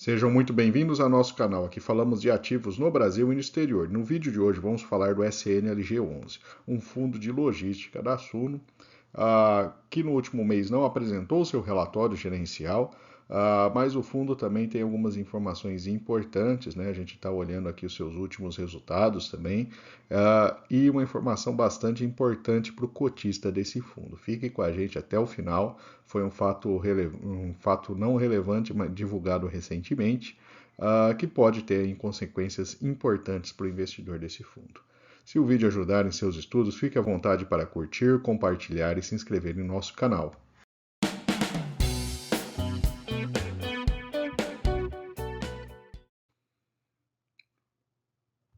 Sejam muito bem-vindos ao nosso canal. Aqui falamos de ativos no Brasil e no exterior. No vídeo de hoje vamos falar do SNLG11, um fundo de logística da Suno, que no último mês não apresentou seu relatório gerencial, mas o fundo também tem algumas informações importantes, né? A gente está olhando aqui os seus últimos resultados também, e uma informação bastante importante para o cotista desse fundo. Fique com a gente até o final. Foi um fato não relevante, mas divulgado recentemente, que pode ter consequências importantes para o investidor desse fundo. Se o vídeo ajudar em seus estudos, fique à vontade para curtir, compartilhar e se inscrever em nosso canal.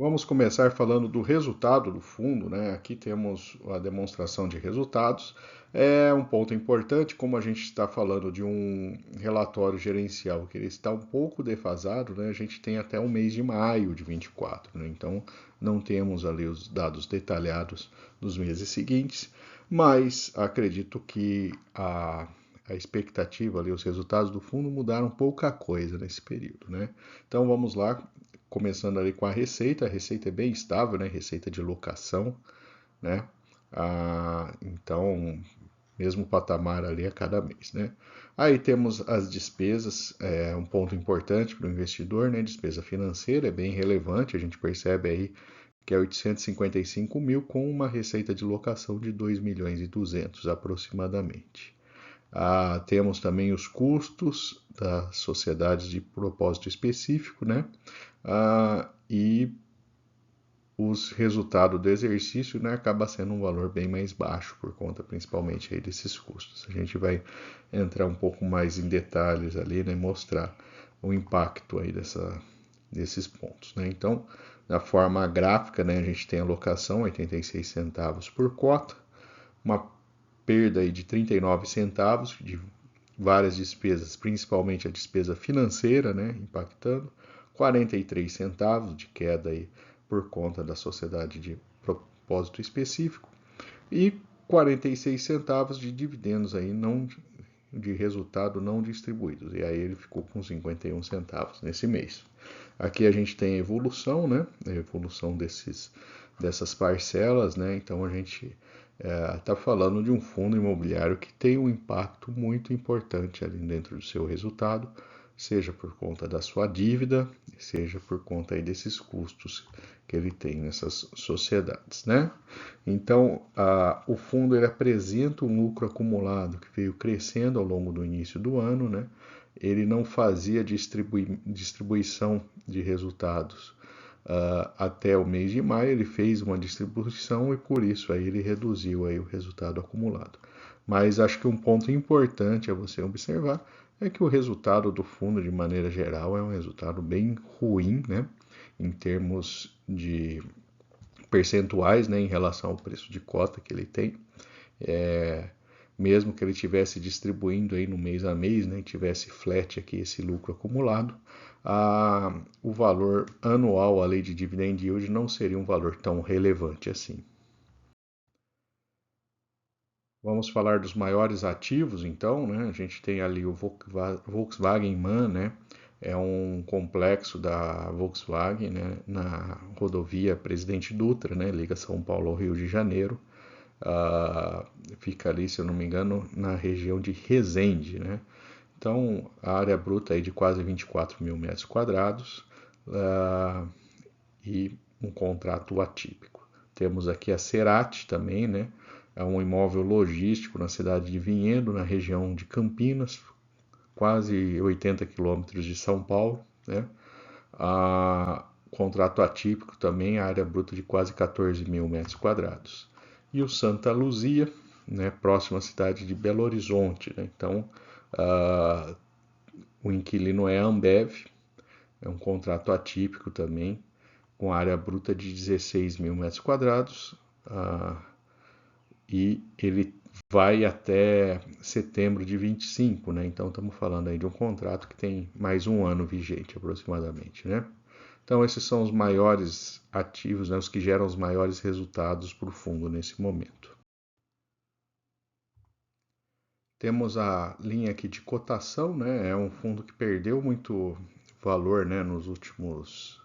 Vamos começar falando do resultado do fundo, né? Aqui temos a demonstração de resultados. É um ponto importante, como a gente está falando de um relatório gerencial que ele está um pouco defasado, né? A gente tem até o mês de maio de 24, né? Então não temos ali os dados detalhados dos meses seguintes, mas acredito que a expectativa ali, os resultados do fundo mudaram pouca coisa nesse período, né? Então vamos lá, começando ali com a receita é bem estável, né? Receita de locação, né? Então, mesmo patamar ali a cada mês, né? Aí temos as despesas, um ponto importante para o investidor, né? Despesa financeira é bem relevante, a gente percebe aí que é 855 mil com uma receita de locação de 2 milhões e 200 aproximadamente. Temos também os custos das sociedades de propósito específico, né? E os resultados do exercício, né, acaba sendo um valor bem mais baixo por conta principalmente aí desses custos. A gente vai entrar um pouco mais em detalhes ali, né, mostrar o impacto aí desses pontos, né? Então, na forma gráfica, né, a gente tem a alocação 86 centavos por cota, uma perda aí de 39 centavos de várias despesas, principalmente a despesa financeira, né, impactando, 43 centavos de queda aí por conta da sociedade de propósito específico e 46 centavos de dividendos aí não de resultado não distribuídos. E aí ele ficou com 51 centavos nesse mês. Aqui a gente tem a evolução, né? A evolução dessas parcelas, né? Então a gente está falando de um fundo imobiliário que tem um impacto muito importante ali dentro do seu resultado, seja por conta da sua dívida, seja por conta aí desses custos que ele tem nessas sociedades, né? Então, o fundo ele apresenta um lucro acumulado que veio crescendo ao longo do início do ano, né? Ele não fazia distribuição de resultados até o mês de maio, ele fez uma distribuição e por isso aí ele reduziu aí o resultado acumulado. Mas acho que um ponto importante a você observar é que o resultado do fundo, de maneira geral, é um resultado bem ruim, né? Em termos de percentuais, né, em relação ao preço de cota que ele tem. Mesmo que ele estivesse distribuindo aí no mês a mês, né, tivesse flat aqui esse lucro acumulado, o valor anual, a lei de dividend yield, não seria um valor tão relevante assim. Vamos falar dos maiores ativos, então, né? A gente tem ali o Volkswagen MAN, né? É um complexo da Volkswagen, né? Na rodovia Presidente Dutra, né? Liga São Paulo ao Rio de Janeiro. Fica ali, se eu não me engano, na região de Resende, né? Então, a área bruta aí de quase 24 mil metros quadrados e um contrato atípico. Temos aqui a Cerati também, né? É um imóvel logístico na cidade de Vinhedo, na região de Campinas, quase 80 quilômetros de São Paulo, né? Contrato atípico também, área bruta de quase 14 mil metros quadrados. E o Santa Luzia, né, próximo à cidade de Belo Horizonte, né? Então, o inquilino é a Ambev, é um contrato atípico também, com área bruta de 16 mil metros quadrados, e ele vai até setembro de 25, né? Então estamos falando aí de um contrato que tem mais um ano vigente aproximadamente, né? Então esses são os maiores ativos, né? Os que geram os maiores resultados para o fundo nesse momento. Temos a linha aqui de cotação, né? É um fundo que perdeu muito valor, né, nos últimos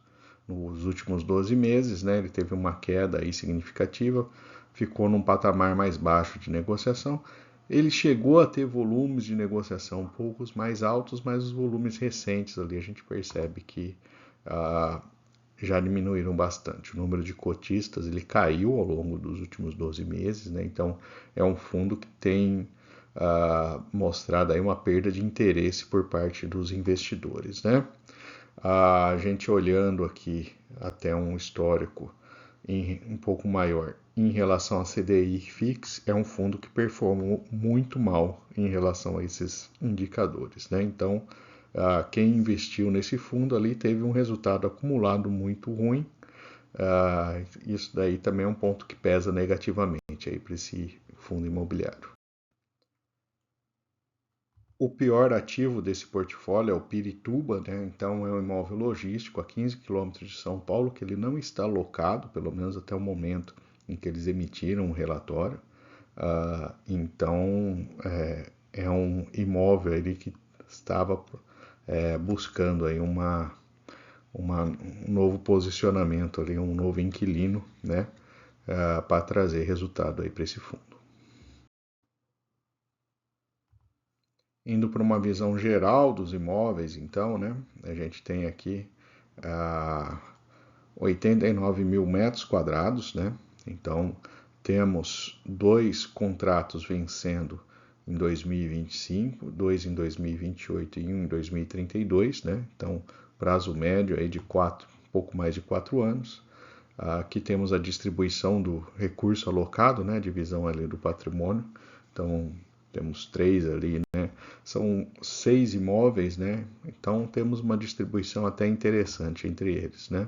12 meses, né, ele teve uma queda aí significativa, ficou num patamar mais baixo de negociação. Ele chegou a ter volumes de negociação um pouco mais altos, mas os volumes recentes ali a gente percebe que já diminuíram bastante. O número de cotistas ele caiu ao longo dos últimos 12 meses, né? Então é um fundo que tem mostrado aí uma perda de interesse por parte dos investidores, né? A gente olhando aqui até um histórico um pouco maior em relação a CDI FIX, é um fundo que performou muito mal em relação a esses indicadores, né? Então, quem investiu nesse fundo ali teve um resultado acumulado muito ruim. Isso daí também é um ponto que pesa negativamente aí para esse fundo imobiliário. O pior ativo desse portfólio é o Pirituba, né? Então é um imóvel logístico a 15 quilômetros de São Paulo, que ele não está locado, pelo menos até o momento em que eles emitiram um relatório. Então é um imóvel ali que estava buscando aí um novo posicionamento, ali, um novo inquilino, né? Para trazer resultado aí para esse fundo. Indo para uma visão geral dos imóveis, então, né, a gente tem aqui 89 mil metros quadrados, né? Então, temos 2 contratos vencendo em 2025, 2 em 2028 e 1 em 2032, né? Então, prazo médio aí de pouco mais de 4 anos. Aqui temos a distribuição do recurso alocado, né? Divisão ali do patrimônio. Então, temos 3 ali, né? São 6 imóveis, né? Então, temos uma distribuição até interessante entre eles, né?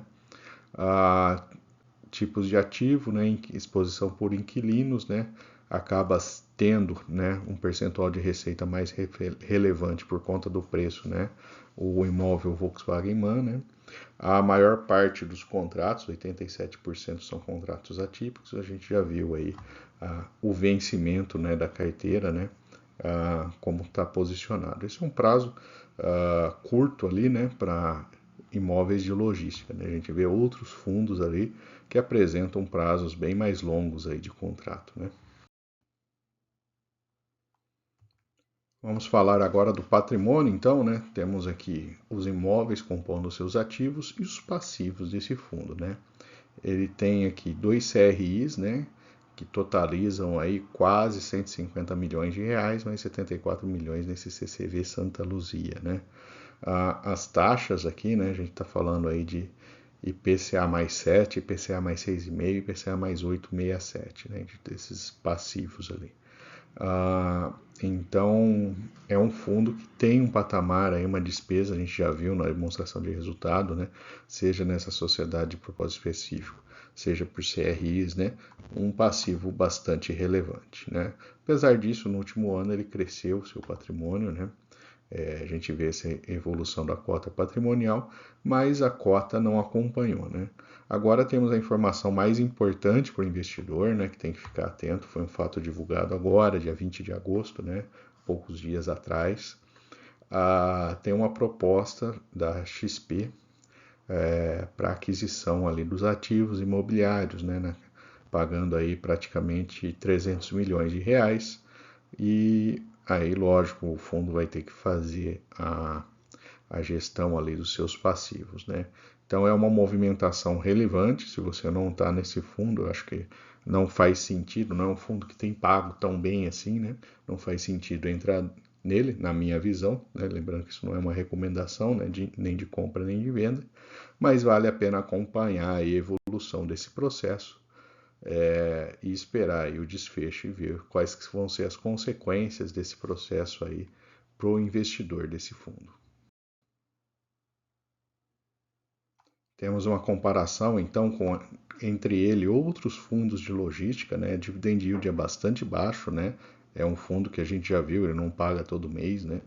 Tipos de ativo, né, exposição por inquilinos, né, acaba tendo, né, um percentual de receita mais relevante por conta do preço, né, o imóvel Volkswagen MAN, né. A maior parte dos contratos, 87% são contratos atípicos, a gente já viu aí o vencimento, né, da carteira, né, como está posicionado. Esse é um prazo curto ali, né, para imóveis de logística, né? A gente vê outros fundos ali que apresentam prazos bem mais longos aí de contrato, né? Vamos falar agora do patrimônio, então, né? Temos aqui os imóveis compondo seus ativos e os passivos desse fundo, né? Ele tem aqui 2 CRIs, né? Que totalizam aí quase 150 milhões de reais, mais 74 milhões nesse CCV Santa Luzia, né? As taxas aqui, né? A gente está falando aí de IPCA mais 7, IPCA mais 6,5, IPCA mais 8,67, né? Desses passivos ali. Então, é um fundo que tem um patamar, aí, uma despesa, a gente já viu na demonstração de resultado, né? Seja nessa sociedade de propósito específico, seja por CRIs, né? Um passivo bastante relevante, né? Apesar disso, no último ano ele cresceu o seu patrimônio, né? A gente vê essa evolução da cota patrimonial, mas a cota não acompanhou, né? Agora temos a informação mais importante para o investidor, né, que tem que ficar atento, foi um fato divulgado agora, dia 20 de agosto, né, poucos dias atrás. Tem uma proposta da XP para aquisição ali dos ativos imobiliários, né, pagando aí praticamente 300 milhões de reais, e aí, lógico, o fundo vai ter que fazer a gestão ali dos seus passivos, né? Então é uma movimentação relevante. Se você não está nesse fundo, eu acho que não faz sentido, não é um fundo que tem pago tão bem assim, né? Não faz sentido entrar nele, na minha visão, né? Lembrando que isso não é uma recomendação, né? Nem de compra nem de venda, mas vale a pena acompanhar a evolução desse processo e esperar aí o desfecho e ver quais que vão ser as consequências desse processo aí para o investidor desse fundo. Temos uma comparação então entre ele e outros fundos de logística, né? Dividend yield é bastante baixo, né? É um fundo que a gente já viu, ele não paga todo mês, né?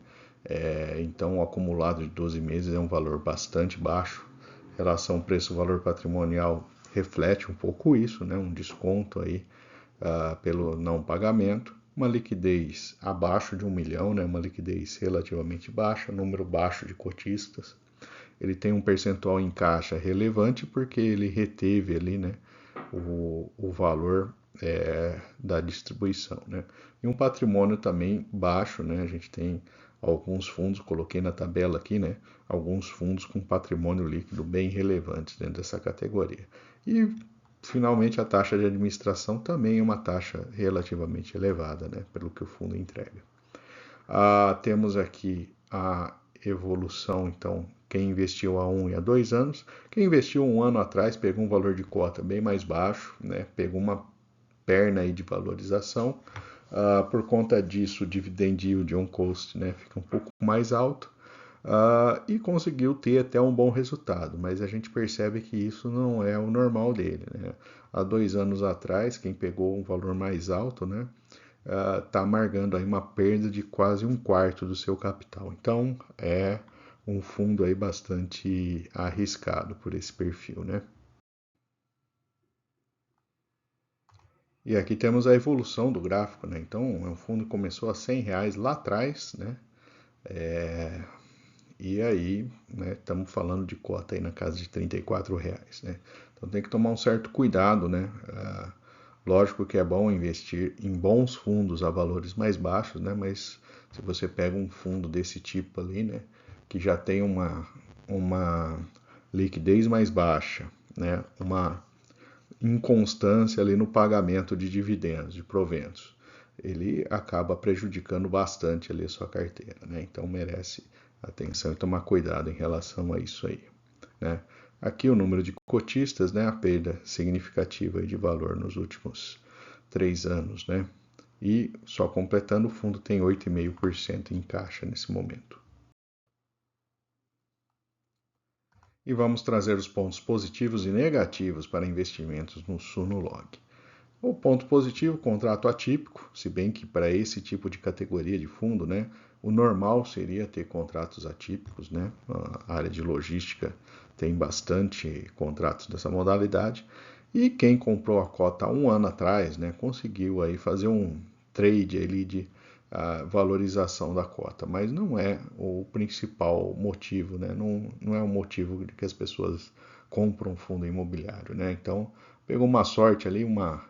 Então o acumulado de 12 meses é um valor bastante baixo. Relação preço-valor patrimonial reflete um pouco isso, né? Um desconto aí pelo não pagamento. Uma liquidez abaixo de 1 milhão, né? Uma liquidez relativamente baixa, número baixo de cotistas. ele tem um percentual em caixa relevante porque ele reteve ali, né, o valor da distribuição, né? E um patrimônio também baixo, né? A gente tem alguns fundos, coloquei na tabela aqui, né? Alguns fundos com patrimônio líquido bem relevantes dentro dessa categoria. E, finalmente, a taxa de administração também é uma taxa relativamente elevada, né? Pelo que o fundo entrega. Temos aqui a evolução, então, quem investiu há 1 e há 2 anos. Quem investiu 1 ano atrás pegou um valor de cota bem mais baixo, né? Pegou uma perna aí de valorização. Por conta disso, o dividend yield on cost, né, fica um pouco mais alto. E conseguiu ter até um bom resultado, mas a gente percebe que isso não é o normal dele, né? Há 2 anos atrás, quem pegou um valor mais alto, né, está amargando aí uma perda de quase 1/4 do seu capital. Então é um fundo aí bastante arriscado por esse perfil, né? E aqui temos a evolução do gráfico, né? Então, o fundo começou a R$ 100 lá atrás, né? E aí, né, estamos falando de cota aí na casa de R$ 34, né? Então tem que tomar um certo cuidado, né? Lógico que é bom investir em bons fundos a valores mais baixos, né? Mas se você pega um fundo desse tipo ali, né, que já tem uma liquidez mais baixa, né, uma inconstância ali no pagamento de dividendos, de proventos, ele acaba prejudicando bastante ali a sua carteira, né? Então merece atenção e tomar cuidado em relação a isso aí, né? Aqui o número de cotistas, né? A perda significativa de valor nos últimos 3 anos, né? E só completando, o fundo tem 8,5% em caixa nesse momento. E vamos trazer os pontos positivos e negativos para investimentos no Sunulog. O ponto positivo, contrato atípico, se bem que para esse tipo de categoria de fundo, né, o normal seria ter contratos atípicos, né? A área de logística tem bastante contratos dessa modalidade. E quem comprou a cota há 1 ano atrás, né, conseguiu aí fazer um trade ali de valorização da cota, mas não é o principal motivo, né? Não é o motivo de que as pessoas compram um fundo imobiliário, né? Então, pegou uma sorte ali, uma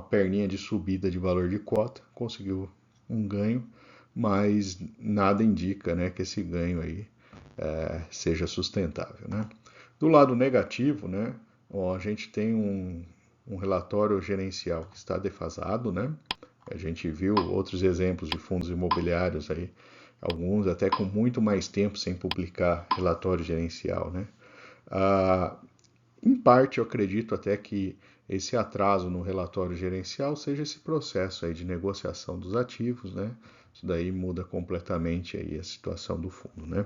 perninha de subida de valor de cota, conseguiu um ganho, mas nada indica, né, que esse ganho aí seja sustentável, né? Do lado negativo, né, a gente tem um relatório gerencial que está defasado, né? A gente viu outros exemplos de fundos imobiliários aí, alguns até com muito mais tempo sem publicar relatório gerencial, né? Em parte, eu acredito até que esse atraso no relatório gerencial seja esse processo aí de negociação dos ativos, né? Isso daí muda completamente aí a situação do fundo, né?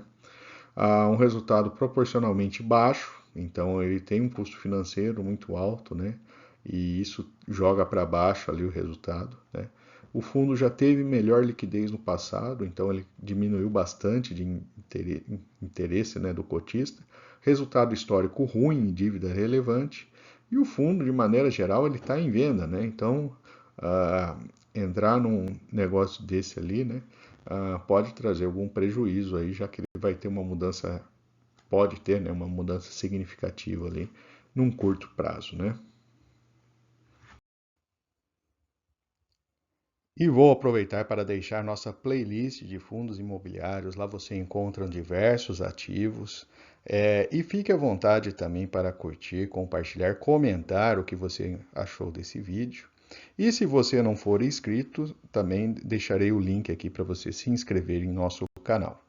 Um resultado proporcionalmente baixo, então ele tem um custo financeiro muito alto, né? E isso joga para baixo ali o resultado, né? O fundo já teve melhor liquidez no passado, então ele diminuiu bastante de interesse, né, do cotista. Resultado histórico ruim, dívida relevante. E o fundo, de maneira geral, ele está em venda, né? Então, entrar num negócio desse ali, né, pode trazer algum prejuízo aí, já que ele vai ter uma mudança, pode ter, né, uma mudança significativa ali num curto prazo, né? E vou aproveitar para deixar nossa playlist de fundos imobiliários. Lá você encontra diversos ativos. E fique à vontade também para curtir, compartilhar, comentar o que você achou desse vídeo. E se você não for inscrito, também deixarei o link aqui para você se inscrever em nosso canal.